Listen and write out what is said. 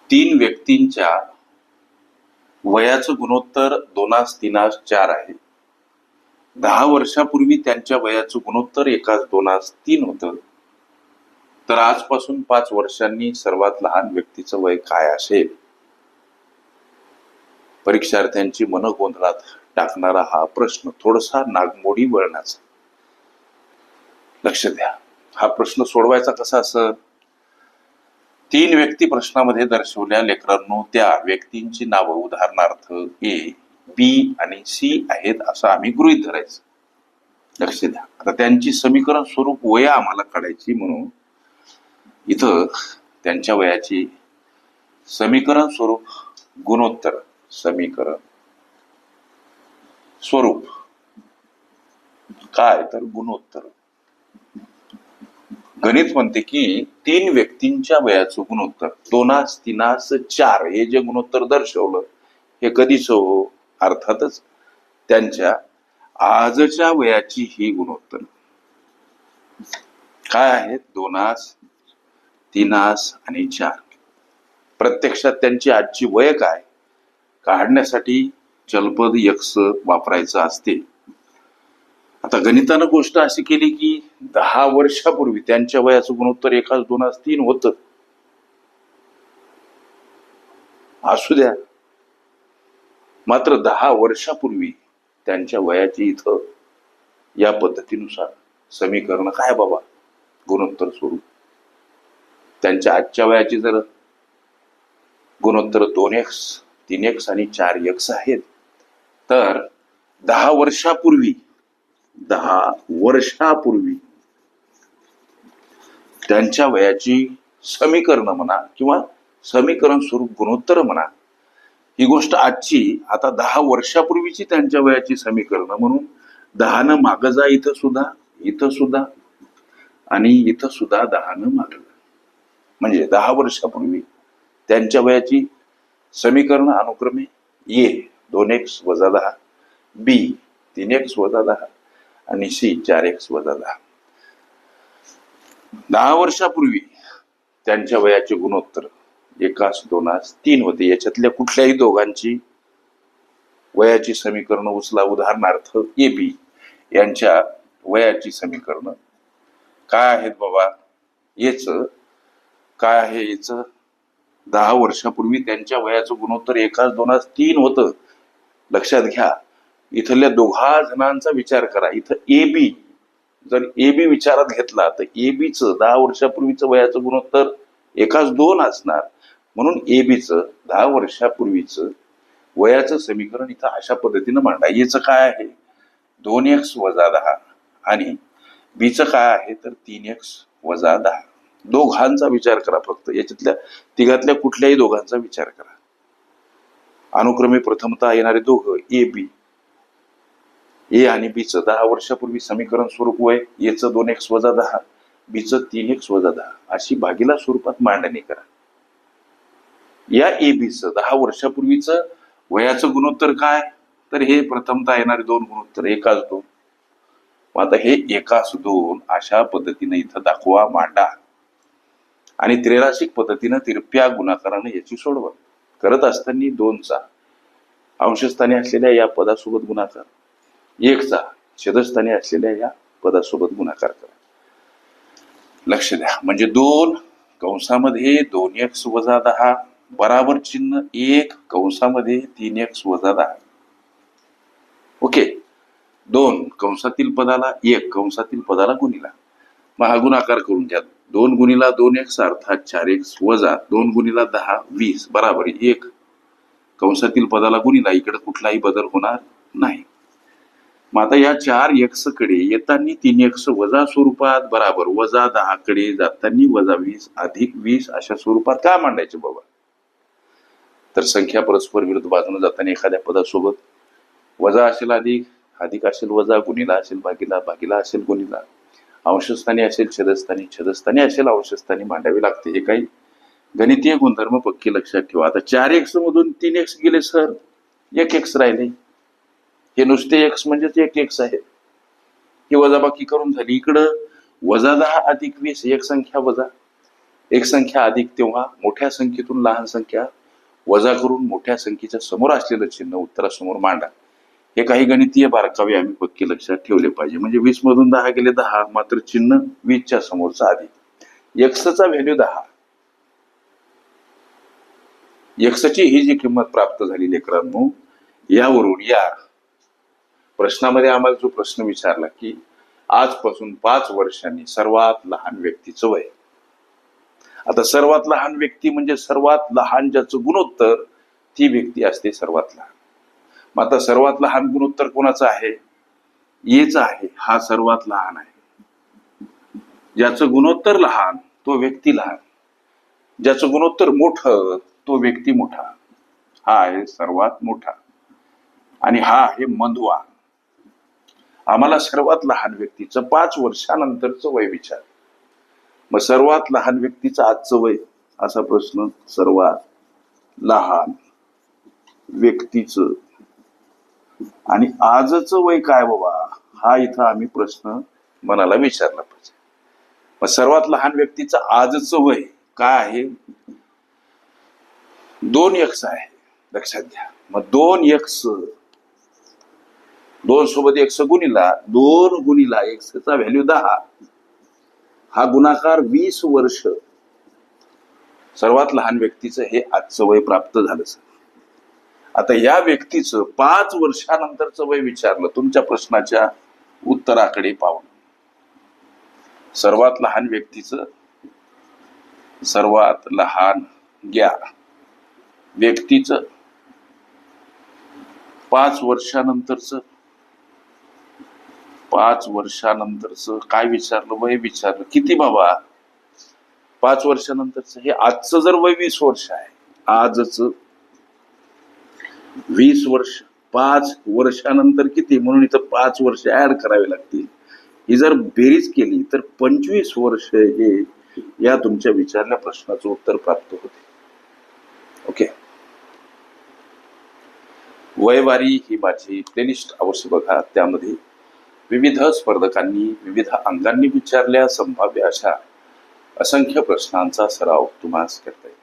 तीन व्यक्तींच्या वयाचं गुणोत्तर 2:3:4 आहे. 10 वर्षापूर्वी त्यांच्या वयाचं गुणोत्तर 1:2:3 होतं. तर आजपासून 5 वर्षांनी सर्वात लहान व्यक्तीचं वय काय असेल? परीक्षार्थ्यांची मन गोंधळात टाकणारा हा प्रश्न थोडासा नागमोडी वळणाचा. लक्ष द्या, हा प्रश्न सोडवायचा कसा असं? 3 व्यक्ती प्रश्नामध्ये दर्शवल्या लेकरांनो त्या व्यक्तींची नावं उदाहरणार्थ ए, बी आणि सी आहेत असं आम्ही गृहीत धरायचं. लक्ष द्या, आता त्यांची समीकरण स्वरूप वय आम्हाला काढायची, म्हणून इथं त्यांच्या वयाची समीकरण स्वरूप गुणोत्तर समीकरण स्वरूप काय तर गुणोत्तर. गणित म्हणते की 3 व्यक्तींच्या वयाचं गुणोत्तर 2:3:4 हे जे गुणोत्तर दर्शवलं हे कधीच हो? अर्थातच त्यांच्या आजच्या वयाची ही गुणोत्तर काय आहेत? 2:3:4. प्रत्यक्षात त्यांची आजची वय काय काढण्यासाठी चलपद यक्स वापरायचं असते. आता गणितानं गोष्ट अशी केली की 10 वर्षापूर्वी त्यांच्या वयाचं गुणोत्तर 1:2:3 होतं. असू द्या, मात्र 10 वर्षापूर्वी त्यांच्या वयाची इथं या पद्धतीनुसार समीकरण काय बाबा? गुणोत्तर स्वरूप. त्यांच्या आजच्या वयाची जर गुणोत्तर 2x, 3x आणि 4x आहेत, तर 10 वर्षापूर्वी त्यांच्या वयाची समीकरण म्हणा किंवा समीकरण स्वरूप गुणोत्तर म्हणा, ही गोष्ट आजची आता 10 वर्षापूर्वीची त्यांच्या वयाची समीकरण म्हणून 10 मागं जा, इथं सुद्धा आणि इथं सुद्धा 10 मागं जा. म्हणजे 10 वर्षापूर्वी त्यांच्या वयाची समीकरण अनुक्रमे ए 2x - 10, बी 3x - 10 आणि सी 4x - 10. 10 वर्षापूर्वी त्यांच्या वयाचे गुणोत्तर 1:2:3 होते. याच्यातल्या कुठल्याही दोघांची वयाची समीकरण उचला. उदाहरणार्थ ए बी यांच्या वयाची समीकरण काय आहेत बाबा? याच काय आहे? याच 10 वर्षापूर्वी त्यांच्या वयाचं गुणोत्तर 1:2:3 होतं. लक्षात घ्या, इथल्या दोघा जणांचा विचार करा. इथं ए बी, जर ए बी विचारात घेतला तर ए बीच 10 वर्षापूर्वीचं वयाचं गुणोत्तर 1:2 असणार. म्हणून ए बीच 10 वर्षापूर्वीच वयाचं समीकरण इथं अशा पद्धतीनं मांडा. याचं काय आहे? 2x - 10 आणि बीचं काय आहे तर 3x - 10. दोघांचा विचार करा फक्त. याच्यातल्या तिघातल्या कुठल्याही दोघांचा विचार करा. अनुक्रमे प्रथमतः येणारे दोघं ए बी, ए आणि बीचं 10 वर्षापूर्वी समीकरण स्वरूप वय, एचं 2x - 10, बीचं 3x - 10 अशी भागीला स्वरूपात मांडणी करा. या ए बीचं 10 वर्षापूर्वीचं वयाचं गुणोत्तर काय तर हे प्रथमतः येणारे दोन गुणोत्तर 1:2. आता हे 1:2 अशा पद्धतीने इथं दाखवा, मांडा आणि त्रैराशिक पद्धतीनं तिरप्या गुणाकाराने याची सोडवा. करत असताना 2चा अंशस्थानी असलेल्या या पदासोबत गुणाकार, 1चा छेदस्थानी असलेल्या या पदासोबत गुणाकार करा. लक्ष द्या, म्हणजे 2 कंसामध्ये 2x - 10 बराबर चिन्ह 1 कंसामध्ये 3x - 10. ओके, 2 कंसातील पदाला 1 कंसातील पदाला गुणिला. मग हा गुणाकार करून घ्या. 2 × 2x अर्थात 4x वजा 2 × 10 20 बराबर 1 कंसातील पदाला गुणिला. इकडे कुठलाही बदल होणार नाही. मग आता या 4x कडे येताना 3x वजा स्वरूपात बराबर -10 कडे जाताना -20 अधिक 20 अशा स्वरूपात काय मांडायचे बाबा? तर संख्या परस्पर विरुद्ध बाजूने जाताना एखाद्या पदासोबत वजा असेल अधिक, अधिक असेल वजा, गुणिला असेल भागीला, भागीला असेल गुणिला, अंशस्थानी असेल छेदस्थानी, छेदस्थानी असेल अंशस्थानी मांडावी लागते. हे काही गणितीय गुणधर्म पक्की लक्षात ठेवा. आता 4x मधून 3x गेले सर, 1x राहिले. हे नुसते x म्हणजेच 1x आहे. ही वजाबाकी करून झाली. इकडं -10 अधिक 20 एक संख्या वजा एक संख्या अधिक तेव्हा मोठ्या संख्येतून लहान संख्या वजा करून मोठ्या संख्येच्या समोर असलेलं चिन्ह उत्तरासमोर मांडा. हे काही गणितीय बारकावे आम्ही पक्के लक्षात ठेवले पाहिजे. म्हणजे 20 मधून 10 गेले 10, मात्र चिन्ह 20च्या समोरचा अधिक. एक्सचा व्हॅल्यू 10. एक्सची ही जी किंमत प्राप्त झाली लेकरांनो, यावरून या प्रश्नामध्ये आम्हाला जो प्रश्न विचारला की आजपासून 5 वर्षांनी सर्वात लहान व्यक्तीचं वय. आता सर्वात लहान व्यक्ती म्हणजे सर्वात लहान ज्याचं गुणोत्तर, ती व्यक्ती असते सर्वात लहान. मग आता सर्वात लहान गुणोत्तर कोणाचं आहे? येचा आहे. हा सर्वात लहान आहे. ज्याचं गुणोत्तर लहान तो व्यक्ती लहान, ज्याचं गुणोत्तर मोठं तो व्यक्ती मोठा. हा आहे सर्वात मोठा आणि हा आहे मधवा. आम्हाला सर्वात लहान व्यक्तीचं 5 वर्षानंतरचं वय विचार. मग सर्वात लहान व्यक्तीचं आजचं वय, असा प्रश्न. सर्वात लहान व्यक्तीचं आणि आजचं वय काय बाबा, हा इथं आम्ही प्रश्न मनाला विचारला पाहिजे. मग सर्वात लहान व्यक्तीचं आजचं वय काय आहे? 2x आहे, लक्षात घ्या. मग 2x, 2 सोबत x गुणिला 2 गुणिला x चा व्हॅल्यू 10, हा गुणाकार 20 वर्ष. सर्वात लहान व्यक्तीचं हे आजचं वय प्राप्त झालं. आता या व्यक्तीचं 5 वर्षानंतरचं वय विचारलं तुमच्या प्रश्नाच्या उत्तराकडे पाहून. सर्वात लहान व्यक्तीचं, सर्वात लहान घ्या व्यक्तीचं 5 वर्षानंतरचं, 5 वर्षानंतरचं काय विचारलं? वय विचारलं. किती बाबा? 5 वर्षानंतरचं. हे आजचं जर वय 20 वर्ष आहे, आजचं 20 वर्ष, 5 वर्षानंतर किती, म्हणून इथं 5 वर्ष ऍड करावे लागतील. ही जर बेरीज केली तर 25 वर्ष हे या तुमच्या विचारल्या प्रश्नाचं उत्तर प्राप्त होते. ओके. वयवारी ही माझी प्लेलिस्ट अवश्य बघा. त्यामध्ये विविध स्पर्धकांनी विविध अंगांनी विचारल्या संभाव्य अशा असंख्य प्रश्नांचा सराव तुम्हाला करता येईल.